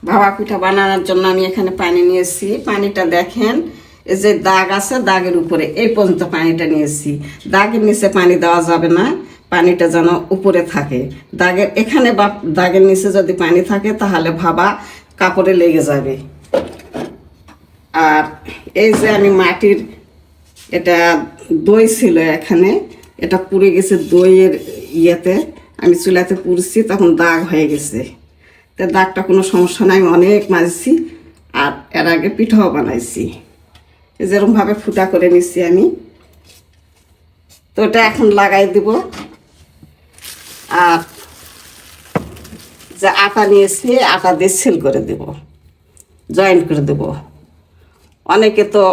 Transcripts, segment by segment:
ভাপা পিঠা বানানোর জন্য আমি এখানে পানি নিয়েছি। পানিটা দেখেন, এই যে দাগ আছে, দাগের উপরে এই পর্যন্ত পানিটা নিয়েছি। দাগের নিচে পানি দেওয়া যাবে না, পানিটা যেন উপরে থাকে। দাগের এখানে বা দাগের নিচে যদি পানি থাকে তাহলে ভাপা কাপড়ে লেগে যাবে। আর এই যে আমি মাটির এটা দই ছিল এখানে, এটা পুড়ে গেছে দইয়ের ইয়েতে, আমি চুলাতে পুড়ছি, তখন দাগ হয়ে গেছে। তো দাগটা কোনো সমস্যা নাই, আমি অনেক মাজছি। আর এর আগে পিঠাও বানাইছি, যেরকমভাবে ফুটা করে নিচ্ছি আমি। তো এটা এখন লাগাই দিব। আর যে আটা নিয়েছি, আটা দিয়ে সেল করে দেব, জয়েন্ট করে দেব। অনেকে তো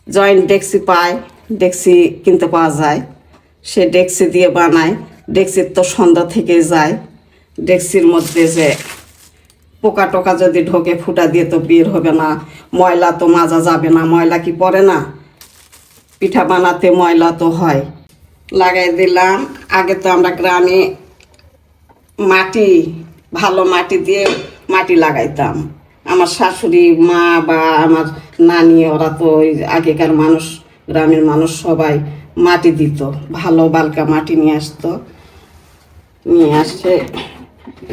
জয়েন্ট ডেক্সি পায়, ডেক্সি কিনতে পাওয়া যায়, সে ডেক্সি দিয়ে বানায়। ডেক্সির তো সন্ধ্যা থেকে যায়, ডেক্সির মধ্যে যে পোকা টোকা যদি ঢোকে ফুটা দিয়ে তো বের হবে না, ময়লা তো মাজা যাবে না, ময়লা কি পড়ে না, পিঠা বানাতে ময়লা তো হয়। লাগাই দিলাম। আগে তো আমরা গ্রামে মাটি, ভালো মাটি দিয়ে মাটি লাগাইতাম। আমার শাশুড়ি মা বা আমার নানি, ওরা তো ওই আগেকার মানুষ, গ্রামের মানুষ সবাই মাটি দিত, ভালো বালকা মাটি নিয়ে আসতো, নিয়ে আসে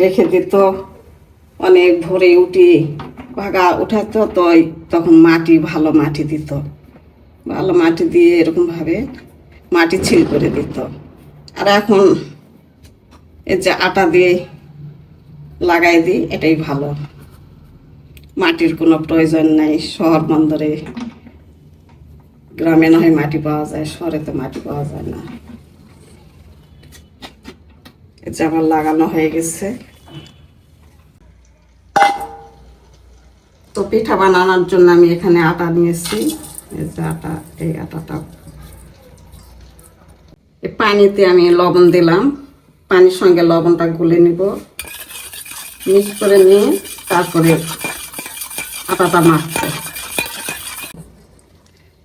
রেখে দিত। অনেক ভোরে উঠি ভাগা উঠাতো, তো তখন মাটি, ভালো মাটি দিত, ভালো মাটি দিয়ে এরকমভাবে মাটি ছিল করে দিত। আর এখন এই যে আটা দিয়ে লাগাই দিই, এটাই ভালো, মাটির কোনো প্রয়োজন নাই। শহর বন্দরে গ্রামে না হয় মাটি পাওয়া যায়, শহরে তো মাটি পাওয়া যায় না। এই যে আমার লাগানো হয়ে গেছে। তো পিঠা বানানোর জন্য আমি এখানে আটা নিয়েছি। এই যে আটা, এই আটাটা পানিতে আমি লবণ দিলাম, পানির সঙ্গে লবণটা গুলে নিব, মিক্স করে নিয়ে তারপরে আটাটা মাখতে।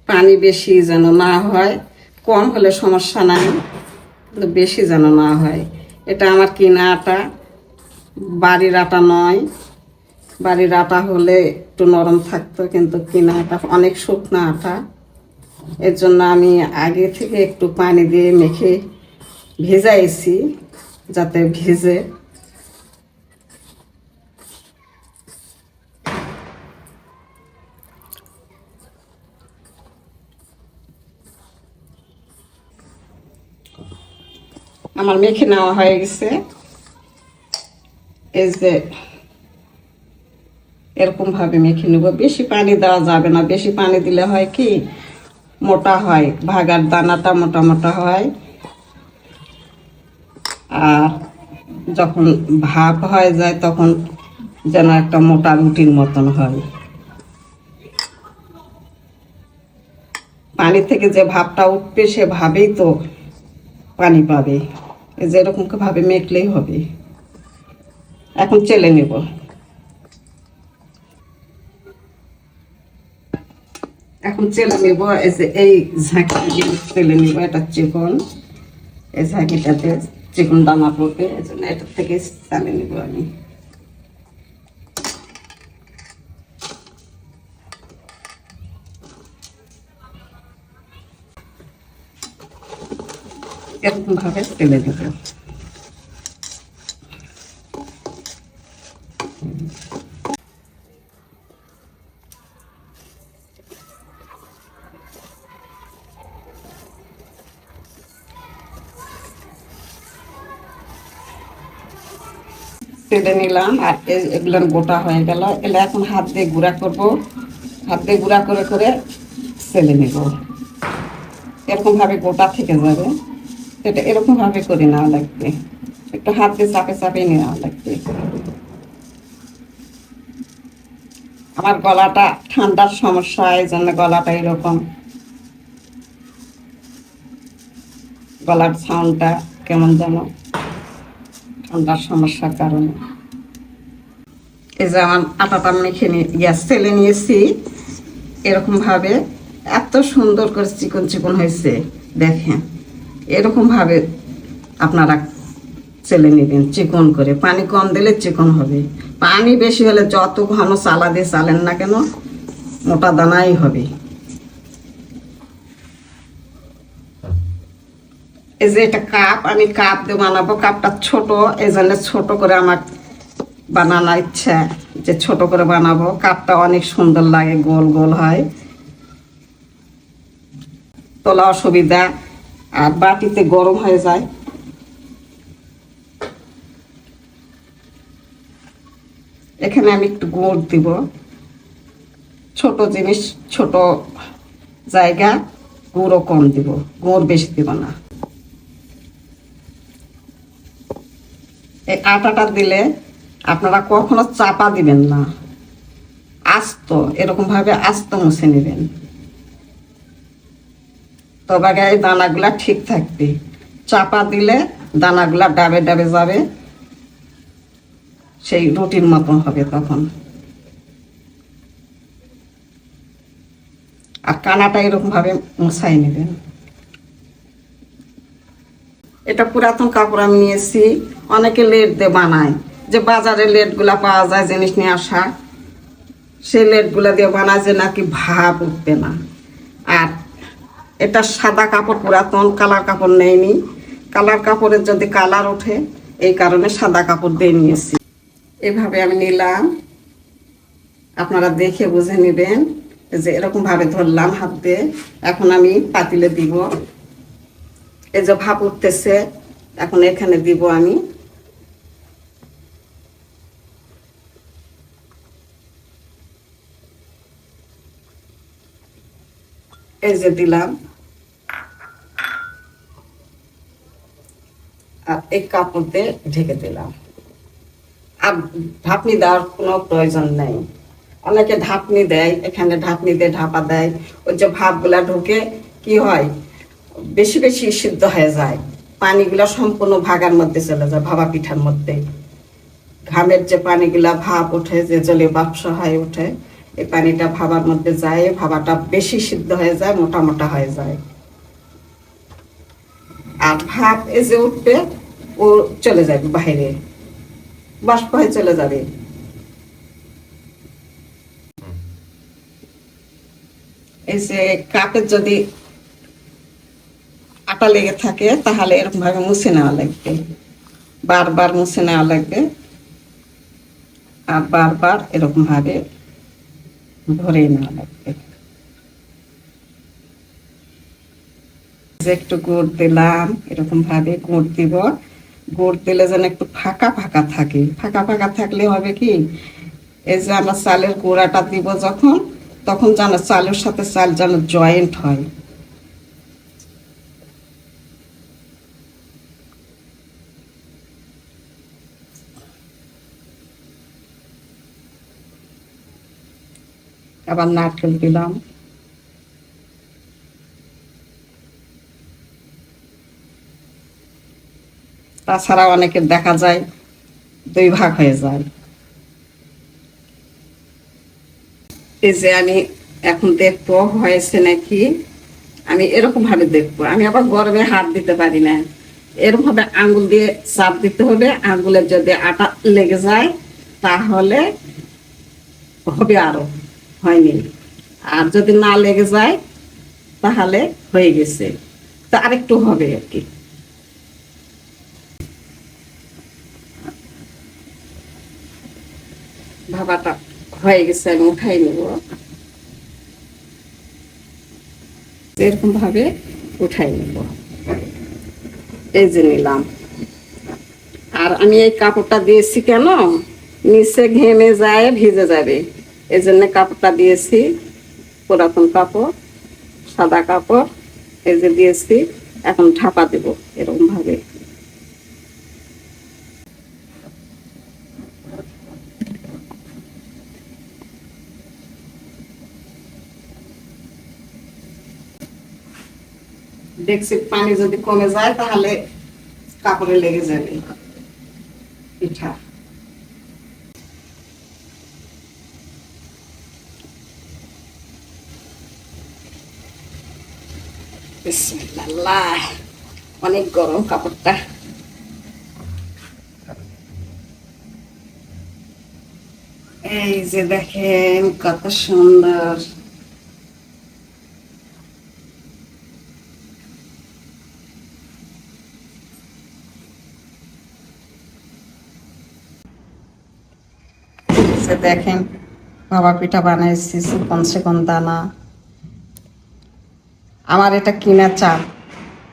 পানি বেশি যেন না হয়, কম হলে সমস্যা নাই, কিন্তু বেশি যেন না হয়। এটা আমার কিনা আটা, বাড়ির আটা নয়। বাড়ির আটা হলে একটু নরম থাকতো, কিন্তু কিনা আটা অনেক শুকনো আটা। এর জন্য আমি আগে থেকে একটু পানি দিয়ে মেখে ভেজাইছি, যাতে ভেজে। আমার মেখে নেওয়া হয়ে গেছে। এই যে এরকম ভাবে মেখে নেব। বেশি পানি দেওয়া যাবে না, বেশি পানি দিলে হয় কি, মোটা হয়, ভাগার দানাটা মোটা মোটা হয়। আর যখন ভাপ হয়ে যায় তখন যেন একটা মোটা রুটির মতন হয়। পানি থেকে যে ভাপটা উঠবে, সে ভাবেই তো পানি পাবে। এই যে এরকম ভাবে মেখলেই হবে। এখন চেলে নেব। এখন চেলে নেব। এই যে এই ঝাঁকি দিয়ে চেলে নেব, এটা চিকন, এই ঝাঁকিটাতে চিকন দানা পড়বে, এই জন্য এটার থেকে চালে নেব আমি। এরকম ভাবে তেলে দেব। তেলে নিলাম। আর এগুলো গোটা হয়ে গেল। এগুলো এখন হাত দিয়ে গুঁড়া করব, হাত দিয়ে গুঁড়া করে করে তেলে নেব। এরকম ভাবে গোটা থেকে যাবে, সেটা এরকম ভাবে করে নেওয়া লাগবে, একটু হাত দিয়ে চাপে চাপে নেওয়া লাগবে। আমার গলাটা ঠান্ডার সমস্যা, এই জন্য গলাটা এরকম, গলার সাউন্ডটা কেমন যেন, ঠান্ডার সমস্যার কারণে। এই যে আমার আটাটা মেখে তেলে নিয়েছি, এরকম ভাবে এত সুন্দর করে চিকন চিকন হয়েছে। দেখেন, এরকম ভাবে আপনারা চেলে নেবেন চিকন করে, পানি কম দিলে চিকন হবে, পানি বেশি হলে যত ঘন চালা দিয়ে চালেন না কেন মোটা দানাই হবে। এই যে এটা কাপ, আমি কাপ দিয়ে বানাবো, কাপটা ছোট এই জন্য ছোট করে আমার বানানোর ইচ্ছা যে ছোট করে বানাবো। কাপটা অনেক সুন্দর লাগে, গোল গোল হয়, তোলা অসুবিধা, আর বাটিতে গরম হয়ে যায়। এখানে আমি একটু গুড় দিব, ছোট জিনিস ছোট জায়গা, গুড়ও কম দিব, গুড় বেশি দিব না। এই আটাটা দিলে আপনারা কখনো চাপা দিবেন না, আস্ত এরকম ভাবে আস্ত মুছে নেবেন, তবে এই দানাগুলা ঠিক থাকবে। চাপা দিলে দানাগুলা ডাবে ডাবে যাবে, সেই রুটির মতন হবে তখন। আর কানাটা এরকম ভাবে মুছাই নেবেন। এটা পুরাতন কাপড় আমি নিয়েছি, অনেকে লেট দিয়ে বানায়, যে বাজারে লেটগুলা পাওয়া যায় জিনিস নিয়ে আসা, সেই লেটগুলা দিয়ে বানায় যে নাকি ভাব উঠবে না। আর এটা সাদা কাপড়, পুরাতন কালার কাপড় নেয়নি, কালার কাপড়ের যদি কালার ওঠে এই কারণে সাদা কাপড় দিয়ে নিয়েছি। এভাবে আমি নিলাম, আপনারা দেখে বুঝে নেবেন। যে এরকম ভাবে ধরলাম হাত দিয়ে, এখন আমি পাতিলে দিব। এই যে ভাপ উঠতেছে, এখন এখানে দিব আমি। এই যে দিলাম, আর এই কাপড় দিয়ে ঢেকে দিলাম। আর ঢাকনি দেওয়ার কোনো প্রয়োজন নেই, অনেকে ঢাকনি দেয়, এখানে ঢাকনি দিয়ে ঢাপা দেয়, ওই যে ভাপগুলা ঢুকে কি হয় বেশি বেশি সিদ্ধ হয়ে যায়, পানিগুলা সম্পূর্ণ ভাগার মধ্যে চলে যায়, ভাপা পিঠার মধ্যে। ঘামের যে পানিগুলা ভাপ ওঠে, যে জলে বাষ্প হয়ে ওঠে, এই পানিটা ভাবার মধ্যে যায়, ভাবাটা বেশি সিদ্ধ হয়ে যায়, মোটা মোটা হয়ে যায়। আর ভাপ এই যে উঠবে ও চলে যাবে বাইরে, বাষ্প হয়ে চলে যাবে। এই যে কাপের যদি আটা লেগে থাকে তাহলে এরকম ভাবে মুছে নেওয়া লাগবে, বারবার মুছে নেওয়া লাগবে, আর বারবার এরকম ভাবে ভরে নেওয়া লাগবে। যে একটু গুড় দিলাম, এরকম ভাবে গুড় দিব, গুড় দিলে যেন একটু ফাঁকা ফাঁকা থাকে, ফাঁকা ফাঁকা থাকলে হবে কি, এই যে আমরা চালের গুঁড়াটা দিব যখন, তখন যেন চালের সাথে চাল যেন জয়েন্ট হয়। আবার নারকেল দিলাম, তাছাড়া অনেকের দেখা যায় 2 ভাগ হয়ে যায়। এই যে আমি এখন দেখবো হয়েছে নাকি, আমি এরকম ভাবে দেখবো, আমি আবার গরমে হাত দিতে পারি না, এরকম ভাবে আঙ্গুল দিয়ে চাপ দিতে হবে, আঙ্গুলের যদি আটা লেগে যায় তাহলে হবে, আরো হয়নি। আর যদি না লেগে যায় তাহলে হয়ে গেছে, তা আরেকটু হবে আর কি। ভাবাটা হয়ে গেছে, আমি উঠাই নেব, এরকম ভাবে উঠাই নেব। এই যে নিলাম, আর আমি এই কাপড়টা দিয়েছি কেন, নিচে ঘেমে যায় ভিজে যাবে, এই জন্য কাপড়টা দিয়েছি, পুরাতন কাপড়, সাদা কাপড়, এই যে দিয়েছি। এখন ঢাপা দেব এরকম ভাবে। দেখছি পানি যদি কমে যায় তাহলে কাপড়ে লেগে যাবে পিঠা। বিসমিল্লাহ, অনেক গরম কাপড়টা। এই যে দেখেন কত সুন্দর। দেখেন বাবা পিঠা বানাইছি চিকন চিকন দানা। আমার এটা কিনা চাল,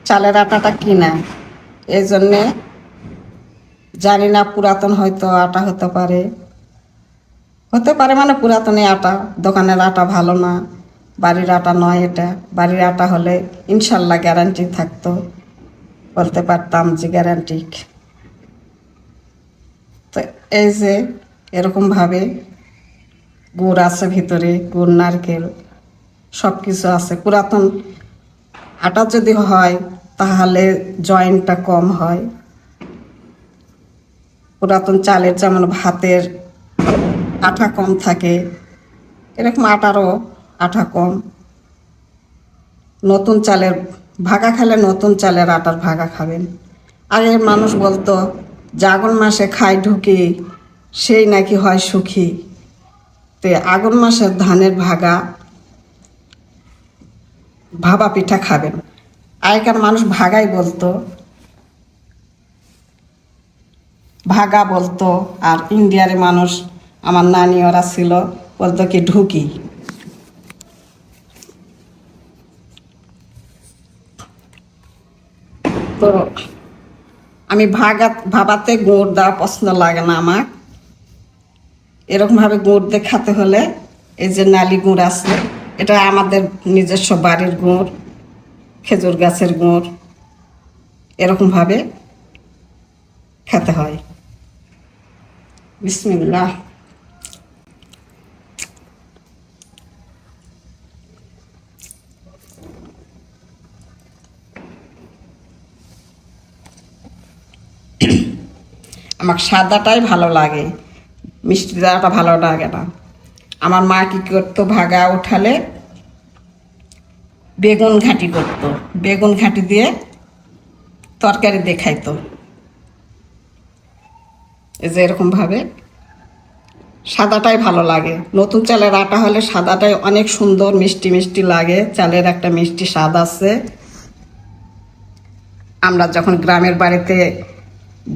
চালের আটাটা কিনা, এই জন্যে জানি না, পুরাতন হয়তো আটা হতে পারে, মানে পুরাতন আটা, দোকানের আটা ভালো না, বাড়ির আটা নয় এটা। বাড়ির আটা হলে ইনশাল্লাহ গ্যারান্টি থাকতো, বলতে পারতাম যে গ্যারান্টি। তো এই যে এরকমভাবে গুড় আছে ভিতরে, গুড় নারকেল সব কিছু আছে। পুরাতন আটা যদি হয় তাহলে জয়েন্টটা কম হয়। পুরাতন চালের যেমন ভাতের আঠা কম থাকে, এরকম আটারও আঠা কম। নতুন চালের ভাগা খেলে নতুন চালের আটার ভাগা খাবেন। আগের মানুষ বলতো আগুন মাসে খায় ঢুকি সেই নাকি হয় সুখী। তো আগুন মাসের ধানের ভাবা পিঠা খাবেন। আগেকার মানুষ ভাগাই বলতো, ভাগা বলতো। আর ইন্ডিয়ারে মানুষ, আমার নানি ওরা ছিল, বলতো কি ঢুকি। তো আমি ভাবাতে গুড় দেওয়া পছন্দ লাগে না আমার। এরকমভাবে গুড় দিয়ে খাতে হলে এই যে নালি গুড় আছে, এটা আমাদের নিজস্ব বাড়ির গুড়, খেজুর গাছের গুড়, এরকমভাবে খেতে হয়। বিসমিল্লাহ। আমার সাদাটাই ভালো লাগে, মিষ্টি দেওয়াটা ভালো লাগে না। আমার মা কি করতো, ভাগা উঠালে বেগুন ঘাঁটি করতো, বেগুন ঘাঁটি দিয়ে তরকারি দিয়ে খাইতো। এই যে এরকমভাবে সাদাটাই ভালো লাগে। নতুন চালের আটা হলে সাদাটাই অনেক সুন্দর, মিষ্টি মিষ্টি লাগে, চালের একটা মিষ্টি স্বাদ আছে। আমরা যখন গ্রামের বাড়িতে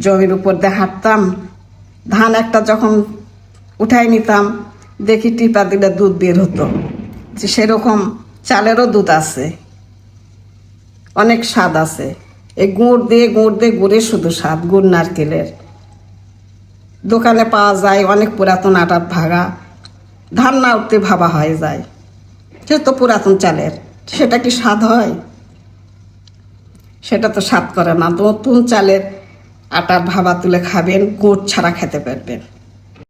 জমির উপর দিয়ে হাঁটতাম, ধান একটা যখন উঠাই নিতাম, দেখি টিপা দিলে দুধ বের হতো, যে সেরকম চালেরও দুধ আছে, অনেক স্বাদ আছে। এই গুড় দিয়ে গুড়ের শুধু স্বাদ, গুড় নারকেলের। দোকানে পাওয়া যায় অনেক পুরাতন আটার ভাগা, ধান না উঠতে ভাবা হয়ে যায়, যেহেতু পুরাতন চালের, সেটা কি স্বাদ হয়? সেটা তো স্বাদ করে না। নতুন চালের আটার ভাবা তুলে খাবেন, গুড় ছাড়া খেতে পারবেন।